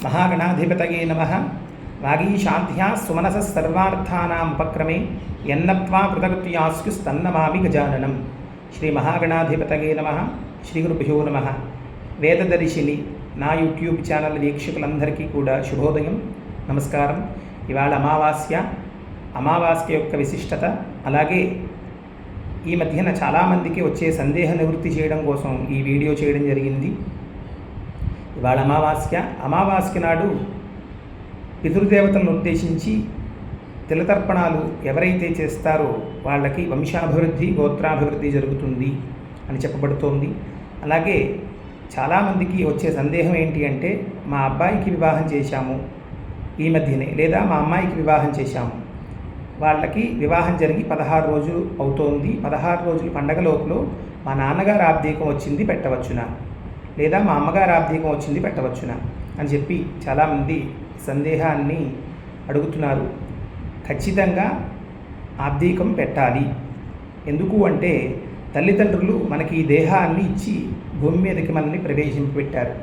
महागणाधिपतये नमः। वागीशान्त्या सुमनसः सर्वार्थानाम् उपक्रमे यन्नत्वा कृतकृत्यास्युस्तन्नमामि गजाननं। श्री महागणाधिपतये नमः। श्री गुरुभ्यो नमः। వేదదర్శిని నా యూట్యూబ్ ఛానల్ వీక్షకులందరికీ కూడా శుభోదయం, నమస్కారం. ఇవాళ అమావాస్య యొక్క విశిష్టత, అలాగే ఈ మధ్యన చాలామందికి వచ్చే సందేహ నివృత్తి చేయడం కోసం ఈ వీడియో చేయడం జరిగింది. ఇవాళ అమావాస్య నాడు పితృదేవతలను ఉద్దేశించి తిలతర్పణాలు ఎవరైతే చేస్తారో వాళ్ళకి వంశాభివృద్ధి, గోత్రాభివృద్ధి జరుగుతుంది అని చెప్పబడుతోంది. అలాగే చాలామందికి వచ్చే సందేహం ఏంటి అంటే, మా అబ్బాయికి వివాహం చేశాము ఈ మధ్యనే, లేదా మా అమ్మాయికి వివాహం చేశాము, వాళ్ళకి వివాహం జరిగి 16 రోజులు అవుతోంది, 16 రోజుల పండగ లోపల మా నాన్నగారు ఆబ్దీకం వచ్చింది పెట్టవచ్చునా, లేదా మా అమ్మగారు ఆబ్దీకం వచ్చింది పెట్టవచ్చునా అని చెప్పి చాలామంది సందేహాన్ని అడుగుతున్నారు. ఖచ్చితంగా ఆబ్దీకం పెట్టాలి. ఎందుకు అంటే, తల్లిదండ్రులు మనకి ఈ దేహాన్ని ఇచ్చి భూమి మీదకి మనల్ని ప్రవేశింపబెట్టారు.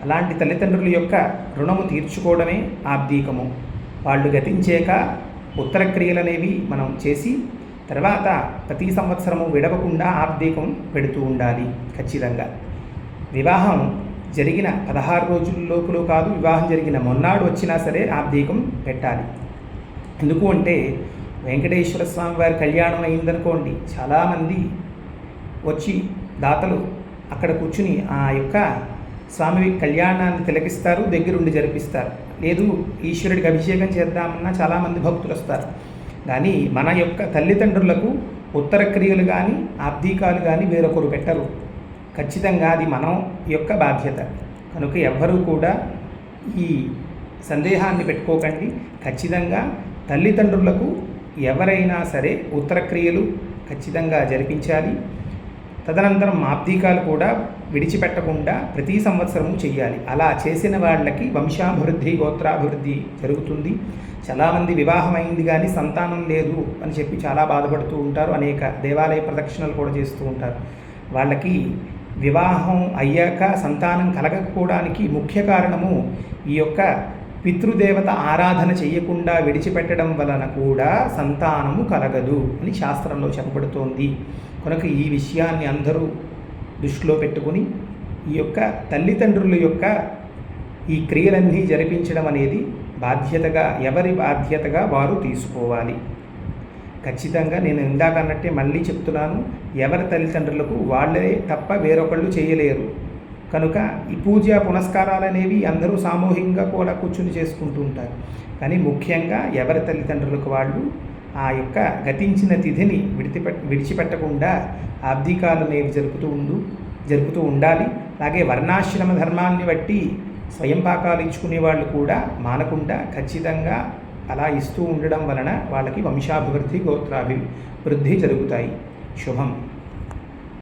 అలాంటి తల్లిదండ్రుల యొక్క రుణము తీర్చుకోవడమే ఆబ్దీకము. వాళ్ళు గతించాక ఉత్తర క్రియలు అనేవి మనం చేసి తర్వాత ప్రతి సంవత్సరము విడవకుండా ఆబ్దీకం పెడుతూ ఉండాలి. ఖచ్చితంగా వివాహం జరిగిన 16 రోజుల లోపల కాదు, వివాహం జరిగిన మొన్నాడు వచ్చినా సరే ఆబ్దీకం పెట్టాలి. ఎందుకు అంటే, వెంకటేశ్వర స్వామి వారి కళ్యాణం అయిందనుకోండి, చాలామంది వచ్చి దాతలు అక్కడ కూర్చుని ఆ యొక్క స్వామి కళ్యాణాన్ని తిలకిస్తారు, దగ్గరుండి జరిపిస్తారు. లేదు ఈశ్వరుడికి అభిషేకం చేద్దామన్నా చాలామంది భక్తులు వస్తారు. కానీ మన యొక్క తల్లిదండ్రులకు ఉత్తర క్రియలు కానీ ఆబ్దీకాలు కానీ వేరొకరు పెట్టరు. ఖచ్చితంగా అది మనం యొక్క బాధ్యత. కనుక ఎవ్వరూ కూడా ఈ సందేహాన్ని పెట్టుకోకండి. ఖచ్చితంగా తల్లిదండ్రులకు ఎవరైనా సరే ఉత్తర క్రియలు ఖచ్చితంగా జరిపించాలి. తదనంతరం ఆబ్దీకాలు కూడా విడిచిపెట్టకుండా ప్రతి సంవత్సరము చెయ్యాలి. అలా చేసిన వాళ్ళకి వంశాభివృద్ధి, గోత్రాభివృద్ధి జరుగుతుంది. చాలామంది వివాహం అయింది కానీ సంతానం లేదు అని చెప్పి చాలా బాధపడుతూ ఉంటారు. అనేక దేవాలయ ప్రదక్షిణలు కూడా చేస్తూ ఉంటారు. వాళ్ళకి వివాహం అయ్యాక సంతానం కలగకపోవడానికి ముఖ్య కారణము ఈ యొక్క పితృదేవత ఆరాధన చేయకుండా విడిచిపెట్టడం వలన కూడా సంతానము కలగదు అని శాస్త్రంలో చెప్పబడుతోంది. కనుక ఈ విషయాన్ని అందరూ దృష్టిలో పెట్టుకుని ఈ యొక్క తల్లిదండ్రుల యొక్క ఈ క్రియలన్నీ జరిపించడం అనేది బాధ్యతగా, ఎవరి బాధ్యతగా వారు తీసుకోవాలి. ఖచ్చితంగా నేను ఇందాక అన్నట్టే మళ్ళీ చెప్తున్నాను, ఎవరి తల్లిదండ్రులకు వాళ్ళే తప్ప వేరొకళ్ళు చేయలేరు. కనుక ఈ పూజ పునస్కారాలు అనేవి అందరూ సామూహికంగా కూడా కూర్చుని చేసుకుంటూ ఉంటారు. కానీ ముఖ్యంగా ఎవరి తల్లిదండ్రులకు వాళ్ళు ఆ యొక్క గతించిన తిథిని విడిచిపెట్టకుండా ఆబ్దీకాలు అనేవి జరుపుతూ ఉండాలి. అలాగే వర్ణాశ్రమ ధర్మాన్ని బట్టి స్వయం పాకాలు ఇచ్చుకునే వాళ్ళు కూడా మానకుండా ఖచ్చితంగా అలా ఇస్తూ ఉండడం వలన వాళ్ళకి వంశాభివృద్ధి, గోత్రాభివృద్ధి జరుగుతాయి. శుభం.